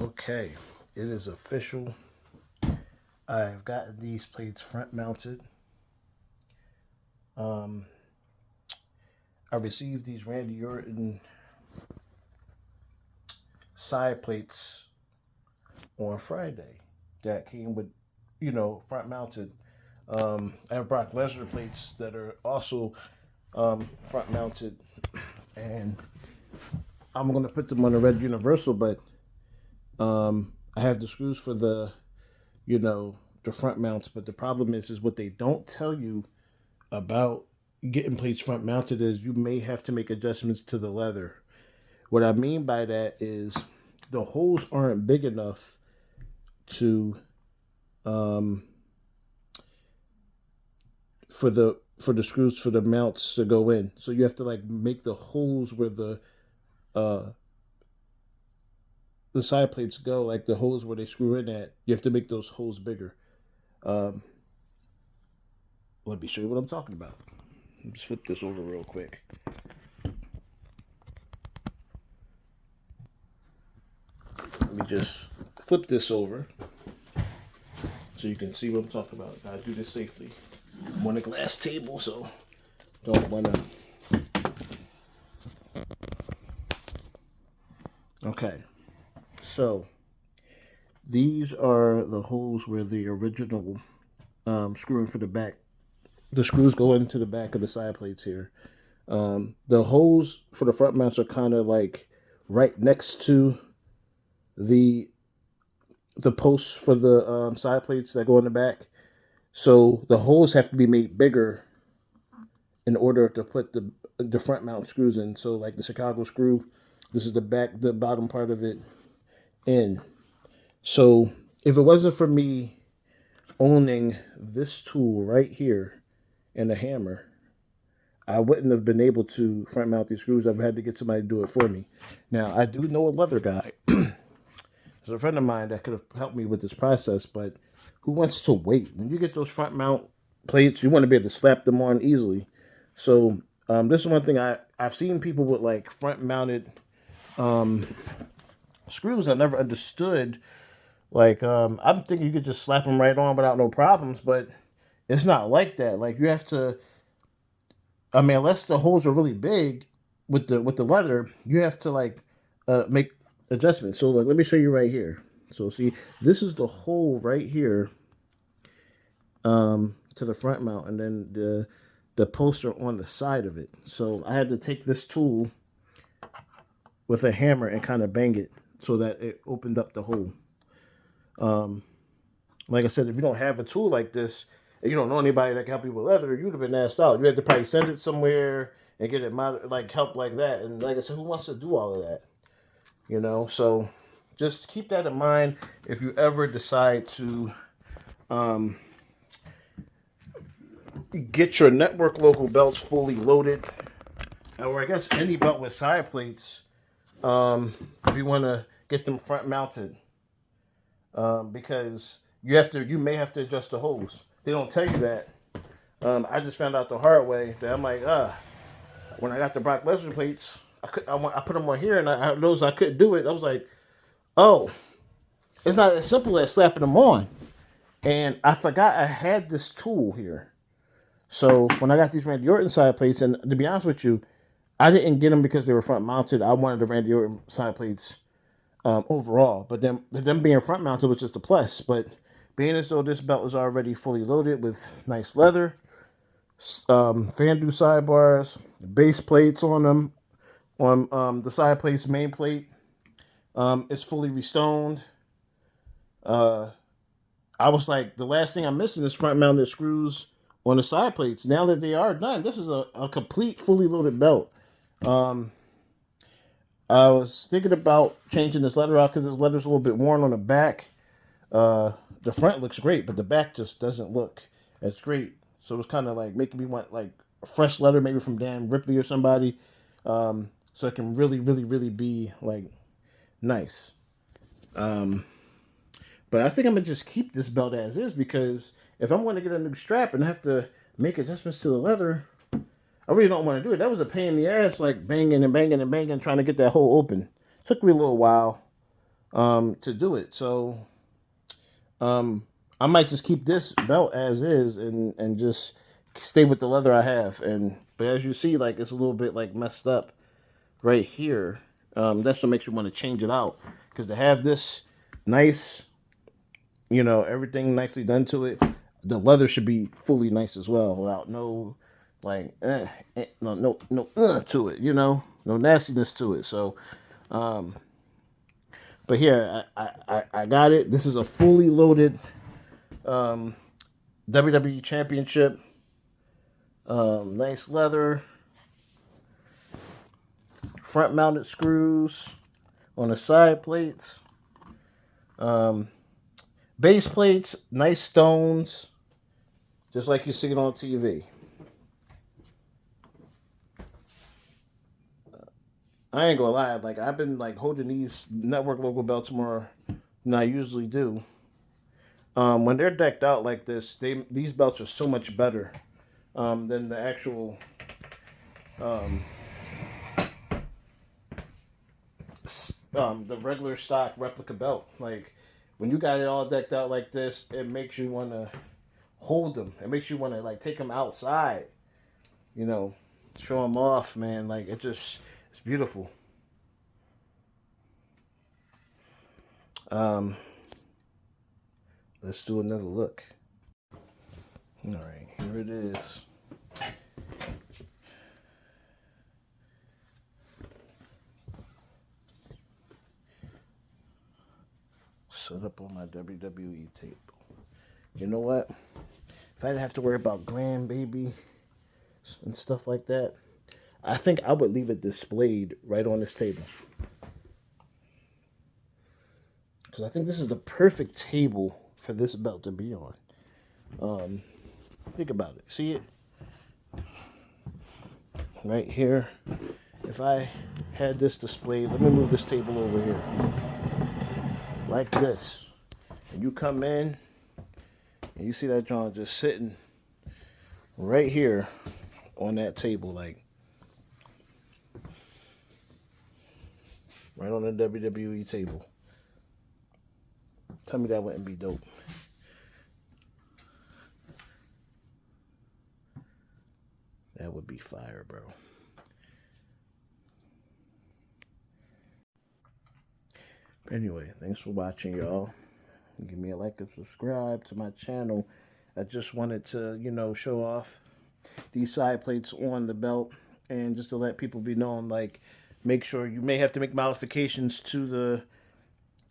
Okay, it is official. I've gotten these plates front mounted. Um, I received these Randy Orton side plates on Friday that came with, front mounted. I have Brock Lesnar plates that are also front mounted, and I'm going to put them on the Red Universal, but I have the screws for you know, the front mounts. But the problem is what they don't tell you about getting plates front mounted is you may have to make adjustments to the leather. What I mean by that is the holes aren't big enough to um, for the screws for the mounts to go in. So you have to like make the holes where uh, the side plates go, like the holes where they screw in at. You have to make those holes bigger. Um, Let me show you what I'm talking about. Let me just flip this over real quick. Let me just flip this over so you can see what I'm talking about. Gotta do this safely. I'm on a glass table, so don't wanna. Okay, so these are the holes where the original screwing for the back. The screws go into the back of the side plates here. The holes for the front mounts are kind of like right next to the the posts for the side plates that go in the back. So the holes have to be made bigger in order to put the front mount screws in. So like the Chicago screw, this is the bottom part of it in. So if it wasn't for me owning this tool right here and a hammer, I wouldn't have been able to front mount these screws. I've had to get somebody to do it for me. Now I do know a leather guy. There's a friend of mine that could have helped me with this process, but who wants to wait? When you get those front mount plates, you want to be able to slap them on easily. So this is one thing I've seen people with like front mounted screws. I never understood. Like I'm thinking you could just slap them right on without no problems, but it's not like that. Like you have to. I mean, unless the holes are really big with the leather, you have to like make adjustments. So like, let me show you right here. So see, this is the hole right here to the front mount, and then the poster on the side of it. So I had to take this tool with a hammer and kind of bang it so that it opened up the hole. Like I said, if you don't have a tool like this, and you don't know anybody that can help you with leather, you'd have been asked out. You had to probably send it somewhere and get it like help like that. And like I said, who wants to do all of that? So just keep that in mind if you ever decide to get your network local belts fully loaded, or I guess any belt with side plates. If you want to get them front mounted, because you may have to adjust the holes. They don't tell you that. I just found out the hard way that I'm like, when I got the Brock Lesnar plates, I put them on here, and I noticed I couldn't do it. I was like, oh, it's not as simple as slapping them on. And I forgot I had this tool here. So when I got these Randy Orton side plates, and to be honest with you, I didn't get them because they were front mounted. I wanted the Randy Orton side plates overall, but them being front mounted was just a plus. But being as though this belt was already fully loaded with nice leather, Fandu sidebars, base plates on them, on the side plates, main plate, it's fully restoned. I was like, the last thing I'm missing is front mounted screws on the side plates. Now that they are done, this is a complete, fully loaded belt. I was thinking about changing this leather out because this leather's a little bit worn on the back. The front looks great, but the back just doesn't look as great. So it was kind of like making me want like a fresh leather, maybe from Dan Ripley or somebody, so it can really, really, really be like nice. But I think I'm gonna just keep this belt as is because if I'm going to get a new strap and have to make adjustments to the leather, I really don't want to do it. That was a pain in the ass, like banging and banging and banging, trying to get that hole open. Took me a little while. to do it. So I might just keep this belt as is and just stay with the leather I have. And but as you see, like it's a little bit like messed up right here. That's what makes you want to change it out, because to have this nice, everything nicely done to it, the leather should be fully nice as well, without no like no to it, no nastiness to it. So, but here I got it. This is a fully loaded WWE Championship. Nice leather, front mounted screws on the side plates. Base plates, nice stones, just like you see it on TV. I ain't gonna lie, like I've been like holding these network logo belts more than I usually do. When they're decked out like this, these belts are so much better than the actual the regular stock replica belt. Like when you got it all decked out like this, it makes you want to hold them. It makes you want to like take them outside, you know, show them off, man. Like it's beautiful. Um, let's do another look. All right, here it is. Set up on my WWE table. You know what? If I didn't have to worry about grandbaby and stuff like that, I think I would leave it displayed right on this table. Because I think this is the perfect table for this belt to be on. Think about it. See it? Right here. If I had this displayed, let me move this table over here. Like this. And you come in, and you see that John just sitting right here on that table, like right on the WWE table. Tell me that wouldn't be dope. That would be fire, bro. Anyway, thanks for watching, y'all. Give me a like and subscribe to my channel. I just wanted to, show off these side plates on the belt, and just to let people be known, like, make sure you may have to make modifications to the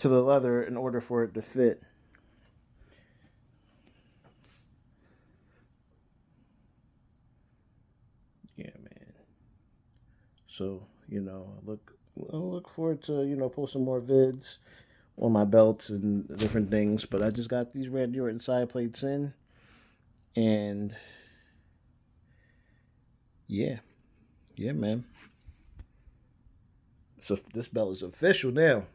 leather in order for it to fit. Yeah, man. So, I look forward to, posting more vids on my belts and different things. But I just got these Randy Orton side plates in. And yeah, man. So this belt is official now.